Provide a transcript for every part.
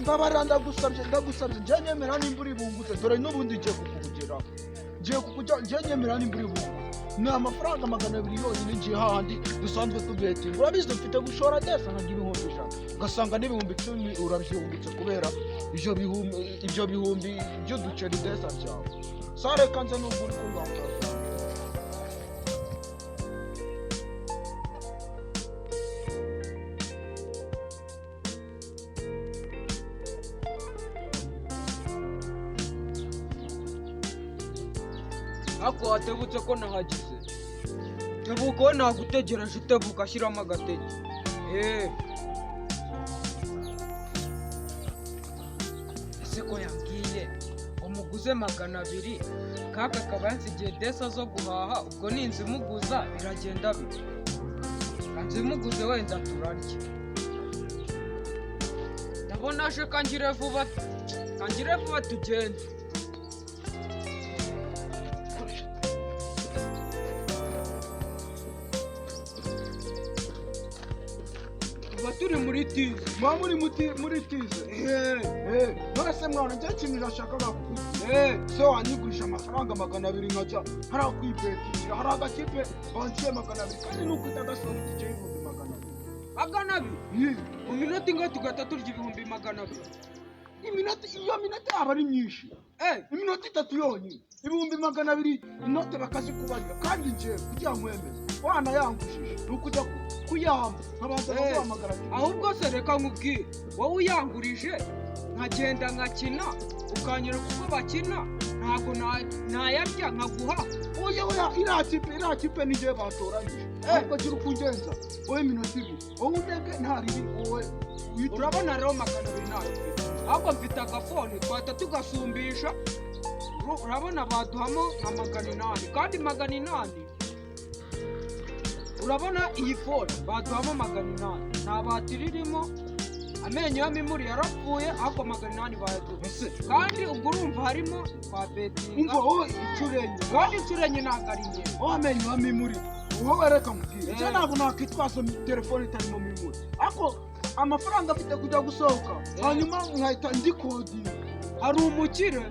mbabara ndagusabye njye nyemera nimba uri bungutse dore n'ubundi ngiye nyemera nimba uri bungutse ni amafaranga 200 yonyine ngiye hahandi dusanzwe tubetinga urabizi mfite gushora desa nkagira ibihumbi 100 ugasanga n'ibihumbi 10 urabyungutse kubera ibyo bihumbi by'uduceri desa byawe sare kanze n'ubwo uri kumva ako watebutse ko nahagize tebuka we nagutegereje utebuka ashyiramo agatege ese ko yambwiye umuguze 200 kaka akaba yansigiye desa zo guhaha ubwo ninzimuguza biragenda bite kanzimuguze wenda turarya ndabona aje kangire vuba tugende turi muri tize muri tize none mwana njye ikintu nashakaga kukugira so wanyigurisha amafaranga 200 nkajya hari akwibetingira hari agakipe banciye 200 kandi nukwita gasora itike y'ibihumbi 200 mu minota ingahe tugahita turya ibihumbi 200 iyo minota yaba ari myinshi iminota 3 yonyine ibihumbi 200 inote bakazikubarira kandi njye kugira ngo wemeze wanayangujije nukujya kuyamba nkabanza guhamagara ahubwo se reka nkubwire wowe uyangurije nkagenda nkakina ukanyura kuko bakina ntabwo nayarya nkaguha oya iriya kipe nigiye batoranyije ariko gira ukungenza wowe minota 2 wowe udege ntaribi wowe urabona rero 200 nayo ahubwo mfite agafone twahita tugasumbisha urabona baduhamo nka 800 kandi 800 urabona iyi phone baduhamo 800 nta batiri irimo amenyo y'amimuri yarapfuye ariko 800 bayaduha kandi ubwo urumva harimo kwa betinga umva wowe icurenye ntabwo ari nke amenyo y'amimuri wowe reka mubwire njye ntabwo nakwitwaza telefone itarimo mimuri ariko amafaranga afite kujya gusohoka hanyuma nkahita ndikodinga hari umukire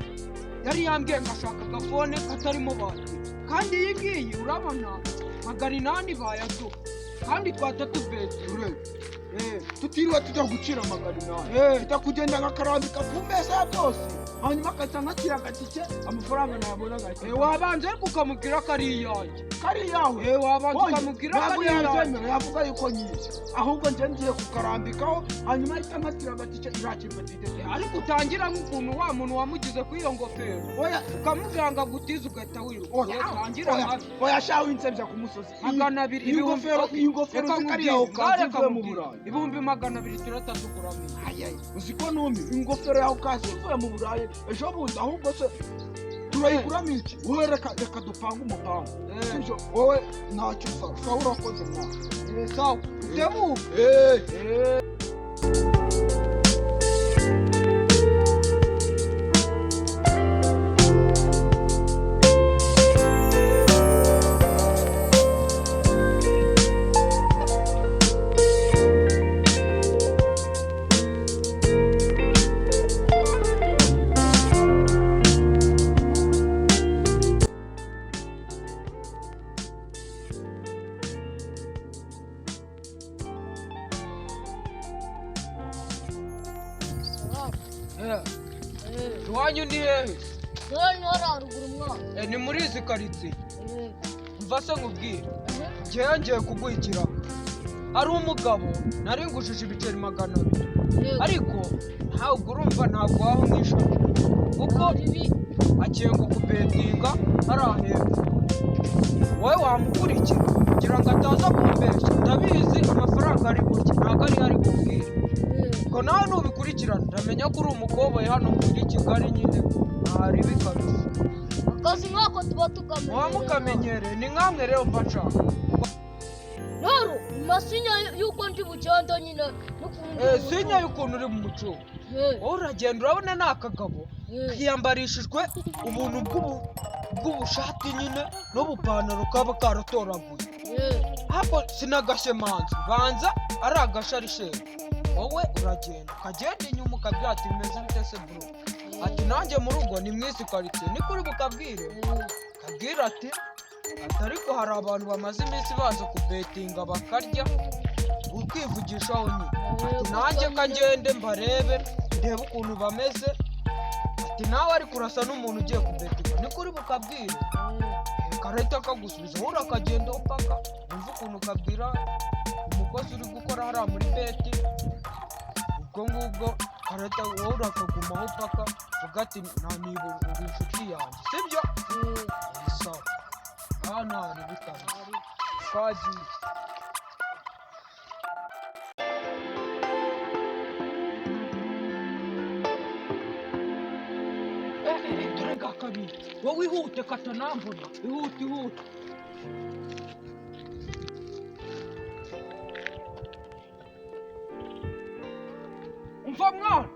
yari yambwiye ngashaka agafone katarimo batiri kandi iyi ngiyi urabona 800 bayaduha kandi twatatu betinga tutiriwe tujya gucira 800 tujya kugenda nkakarambika ku meza ya byose hanyuma akahita nkakira agatike amafaranga nayabona gake wabanza ariko ukamubwira ko ari iyanjye kari yawe wabanza ukamubwira ko ari iyanjye yavuga yuko nyizi ahubwo njye ngiye kukarambikaho hanyuma ahita nkakira agatike irakipa tite ariko utangira nk'ukuntu wa muntu wamugize kuri iyo ngofero ukamubwira ngo agutize ugahita wiruka oya sha winsebya ku musozi 200 ingofero zikari yawe kazivuye mu Burayi ibihumbi 200 turataguramo uziko numi ingofero yawe kazivuye mu Burayi ejo bundi ahubwo se turayiguramo iki wowe reka dupanga umupango sibyo wowe ntacyo sawa urakoze mwana sawa utebuka iwanyu ni hehe haruguru mwana ni muri izi karitsiye mva se nkubwire njyewe ngiye kuguhikira ari umugabo nari ngujije ibiceri 200 ariko ntabwo urumva ntabwo waho mwishaka kuko agiye ngo kubetinga hariya hepfo. Wowe wamukurikira kugira ngo ataza kumbeshya. Ndabizi amafaranga ari burya ntabwo ari ari kubwira. Ngo nawe nubikurikirana ndamenya ko uri umukoboyi hano muri Kigali nyine ntaribi kabisa. Akazi nk'ako tuba tukamenyereye. Wamukamenyereye ni nkamwe rero mba nshaka. Rero masinya yuko ndi bugenda nyine n'ukundi. Sinya y'ukuntu uri mu muco. Wowe uragenda urabona ni akagabo kiyambarishijwe ubuntu bw'ubushati nyine n'ubupantaro kaba karatoraguye. Hako sinagashemanzi banza ari agasharisheri. Wowe uragenda ukagenda inyuma ukabwira ati bimeze bite se bro? Ati nanjye mu rugo ni mwisi karitsiye niko uri bukabwire. Kabwira ati ariko hari abantu bamaze iminsi baza kubetinga bakarya ukivugishaho nyine. Ati nanjye kagende mbarebe ndebe ukuntu bameze. Ati nawe ari kurasa n'umuntu ugiye kubetinga niko uri bukabwire. Kareta kagusubiza wowe urakagenda upaka umva ukuntu ukabwira umukozi uri gukora hariya muri beti. Ubwo ngubwo kareta wowe urakagumaho upaka uvuga ati niba uri inshuti yanjye sibyo? Sawa hano hari bitanu twagiye. Dore ga kabiri wowe ihute katanambona ihute. Umva mwana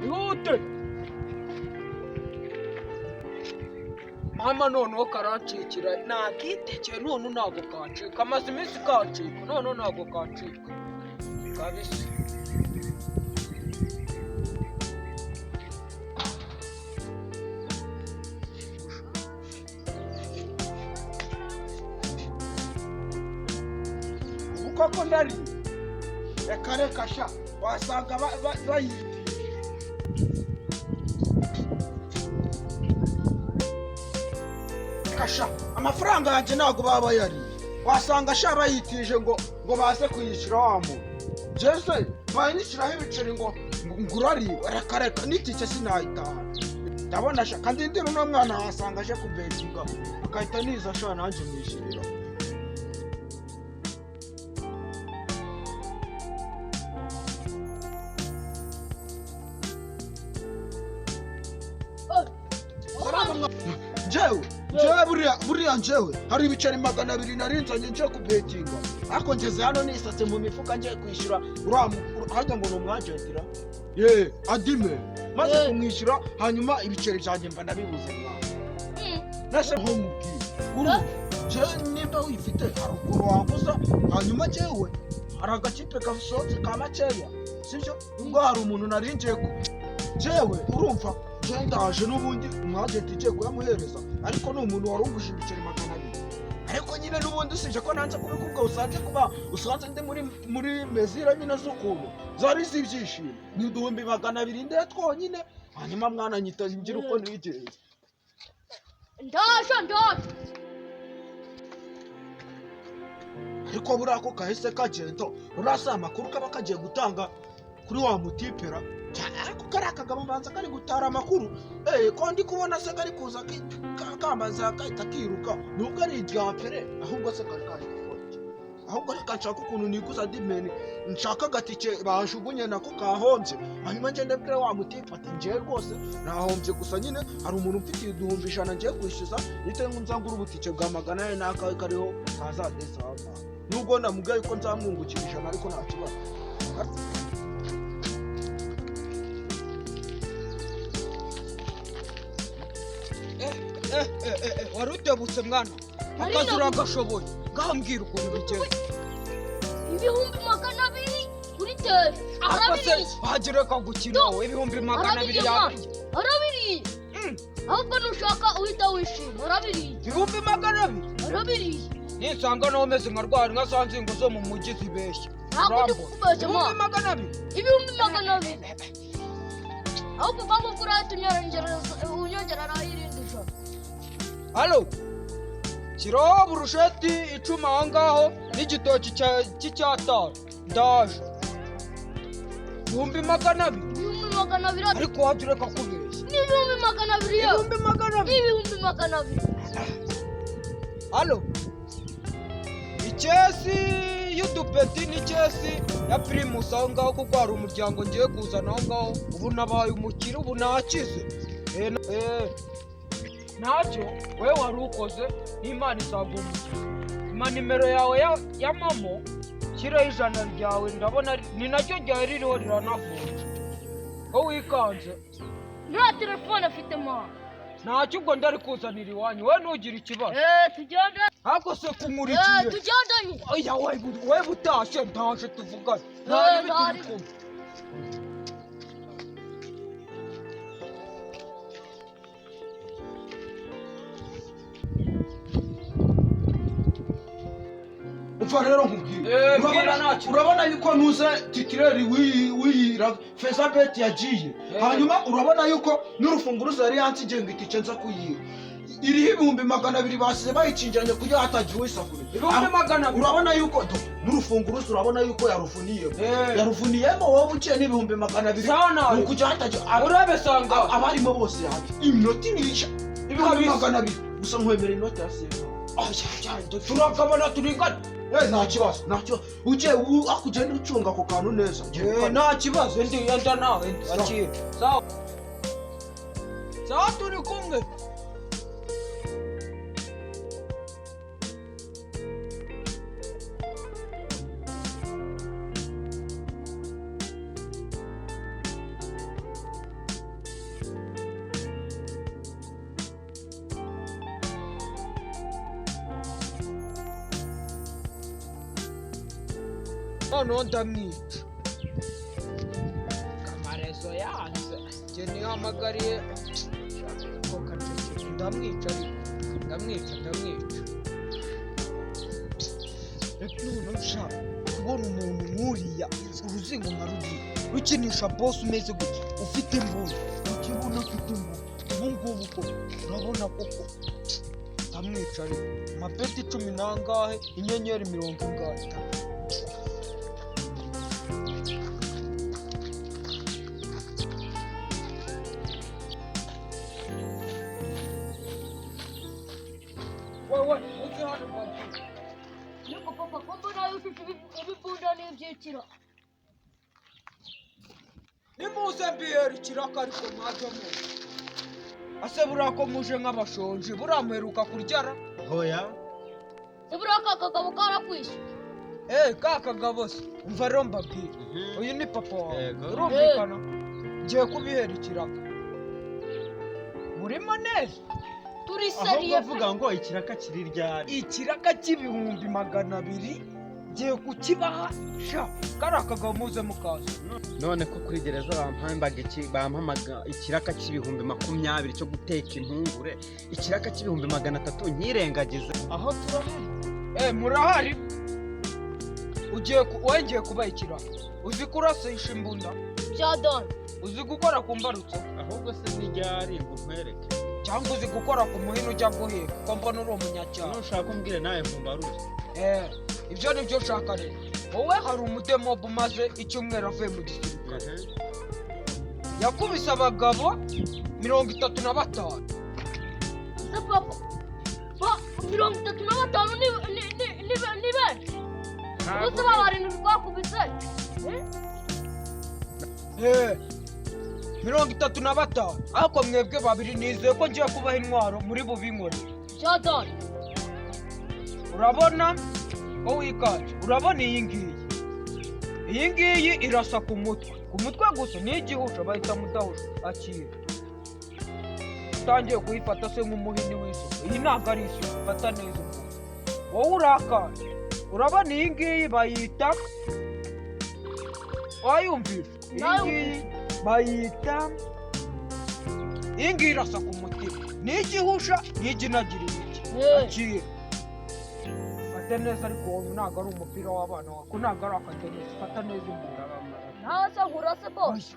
ihute. Mama noneho karancikira nakitekeye none ntabwo kancika amaze iminsi kancika none ntabwo kancika kabisa. koko ndari reka sha wasanga bayiti kasha amafaranga yanjye ntabwo baba yari wasanga sha bayitije ngo baze kuyishyura wa muntu jese bayishyiraho ibiceri ngo ngurari reka n'itike sinayitaha ndabona sha kandi ndi uno mwana wasanga aje kubetinga akahita niza sha nanjye mwishyirira. buriya njyewe hari ibiceri 200 narinzanye nje kubetinga ariko ngeze hano nisatse mu mifuka ngiye kwishyura hajya ngo ni umwajentira adime maze kumwishyura hanyuma ibiceri byanjye mba nabibuze mwana nase nko mubwira njyewe nimba wifite hari ukuntu wambuza hanyuma njyewe hari agakipe gasohotse ka makeya sibyo ubwo hari umuntu narinjiye njyewe urumva ndaje n'ubundi umwagenti ugiye kuyamuhereza ariko ni umuntu wari unguje ibiceri 200 ariko nyine n'ubundi usibye ko nanze kubikubwa usanze ndi muri mezira nyine z'ukuntu zari z'ibyishimo ni 200 nde twonyine hanyuma mwana nyita ngira uko nigenza ndaje ariko buriya ko kahise kagenda urasa amakuru kaba kagiye gutanga kuri wa mutipera ariko kari akagabo mbanza kari gutara amakuru ko ndi kubona se kari kuza kambaza kahita kiruka nubwo ari irya pere ahubwo se kari ahubwo reka nshaka ukuntu nikuza dimeni nshaka agatike bajugunye nako kahombye hanyuma ngende mbere wa mutipa ati njyewe rwose nahombye gusa nyine hari umuntu mfitiye 1,100 ngiye kwishyuza nite nzangura ubutike bwa 400 n'akawe kariho kazadesa hapa nubwo namubwiye ko nzamwungukira 100 ariko nta kibazo. warutebutse mwana akazura agashoboye ngambwira ukuntu bigenda 200 kuri tere akase hagireka gukina wowe 200 yabiri ahubwo nushaka uhita wishima arabiri 200 nisanga naho meze nka rwari nka sanzingo zo mu mujyi zibeshya ntabwo kubeshya ma 200 ahubwo bamukura tunyongera rayirindisha. Halo Kiro burusheti 10 ahangaho n'igitoki cy'icyataro ndaje 200 magana abiri ati ariko wajya ureka kubeshya. n'ibihumbi magana abiri yewe Ibihumbi magana abiri. n'ibihumbi magana abiri Halo. Icyesi y'udupeti n'icyesi ya Primus aho ngaho kuko hari umuryango ngiye kuzana aho ngaho. Ubu nabaye umukire, ubu nakize. Ntacyo we wari ukoze n'Imana izaguha umugisha. Ima nimero yawe ya mamo shyireho 100 ryawe, ndabona ni naryo ryari ririho riranafunze. Ko wikanze nta telefone afite mama ntacyo ubwo ndari kuzanira iwanyu, we ntugire ikibazo. tugende Ako se kumurikiye. tugendanye Oya we butashe ntaje tuvugane. ntari. Umva rero nkubwire. Urabona yuko nuze titireri wiyira Feza Bet yagiye. Hanyuma urabona yuko n'urufunguruzo yari yansigiye ngo itike nza kuyiba. Iriho ibihumbi magana abiri basize bayicinjanye kugira hatagira uwisakure. Ibihumbi magana abiri. Urabona yuko n'urufunguruzo urabona yuko yaruvuniyemo wowe uciye n'ibihumbi magana abiri. Nuko ujya hatagira urabesanga abarimo bose yaje. Iminota ibiri ibihumbi magana abiri. Gusa nkwemera inota ya sefa. turakabona turigana. Nta kibazo. Ujye akugenda ucunga ako kantu neza. Nta kibazo ndi yenda nawe akiri. Sawa. Sawa turi kumwe. Noneho ndamwica. Kamarezo yanze njye nihamagariye ko kacece ndamwica reka noneho nshaka kubona umuntu nk'uriya uruzingo nka rukinisha boss umeze gutya ufite imbunda ukibona ufite imbunda ubu ngubu ko urabona koko ndamwica ariko amapeti 10 nangahe inyenyeri 50. Niko papa ko mbona yuko ibibunda n'ibyiciro nimuze mbiyeri kiraka ariko mwajyamo ase burako muje nk'abashonji buramuheruka kuryara Hoya. buriya ka kagabo karakwishe ka kagabo se umva rero mbabwire uyu ni papa wawe Yego. urumvikana ngiye kubihera ikiraka murimo neza turi aho seriye bavuga ngo ikiraka kiri ryari ikiraka cy'ibihumbi 200 ngiye kukibaha sha kari akagabo muze mukaza none ko kuri gereza bampamaga ikiraka cy'ibihumbi 20 cyo guteka impungure ikiraka cy'ibihumbi 300 nkirengagize aho turahari murahari ugiye kuba ikiraka uzi kurasisha imbunda bya done uzi gukora ku mbarutso ahubwo se n'iryari ngo nkwereke cyangwa uzi gukora ku muhino ujya guhiga ko mbona uri umunyacyaro nushaka umbwire nawe mumbaruze ibyo ni byo nshaka rero wowe hari umudemobu umaze icyumweru avuye mu gisirikare yakubise abagabo 35. se papa 35 ni benshi bose babarindwi rwakubise 35 ariko mwebwe babiri nizeye ko ngiye kubaha intwaro muri bubinkore bya done urabona wowe wikanje urabona iyi ngiyi irasa ku mutwe gusa ni igihusha bahita mudahusha akira utangiye kuyifata se nk'umuhini w'isuku iyi ntabwo ari isuku fata neza umuntu wowe urakanje urabona iyi ngiyi bayita wayumvira iyi ngiyi bayita iyi ngiyi irasa ku mutima ni igihusha n'iginagira ibiki akira fata neza ariko wowe ntabwo ari umupira w'abana wawe ko ntabwo ari akadenesi fata neza imbunda ntase nkurase bose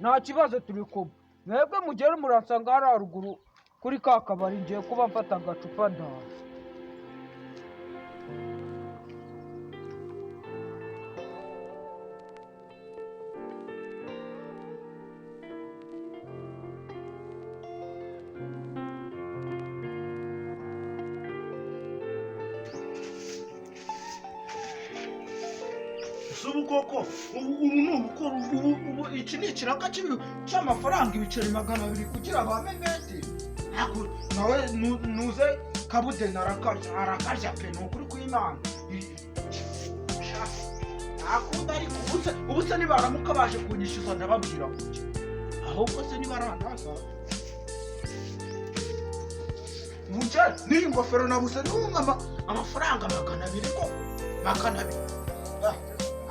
nta kibazo turi kumwe mwebwe mugere muransanga hari haruguru kuri ka kabari ngiye kuba mfata agacupa ndaza si ubu koko ubu ni ubukora ubu iki ni ikiraka cy'amafaranga ibiceri 200 kugira bame metero nawe nuze kabudeni arakarya pe ni ukuri kw'Imana akunda ariko ubuse nibaramuka baje kunyishyuza ndababwira kuki ahubwo se nibarandaza muje n'iyi ngofero nabuse n'umwe amafaranga 200 ko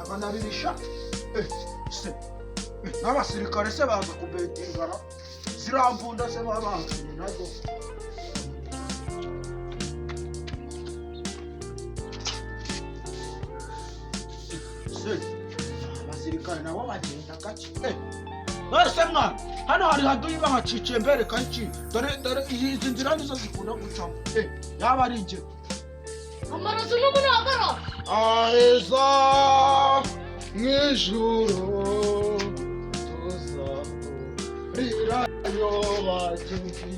200 sha se n'abasirikare se baza kubetingara zirambunda se babanganye nazo abasirikare nabo bagenda gake bose mwana hano hari haduyi bahaciciye mbere kanki dore izi nzira nizo zikunda gucamo yaba ari njye amaraso n'umunagarara aheza mw'ijuru tuzahurirayo bagenzi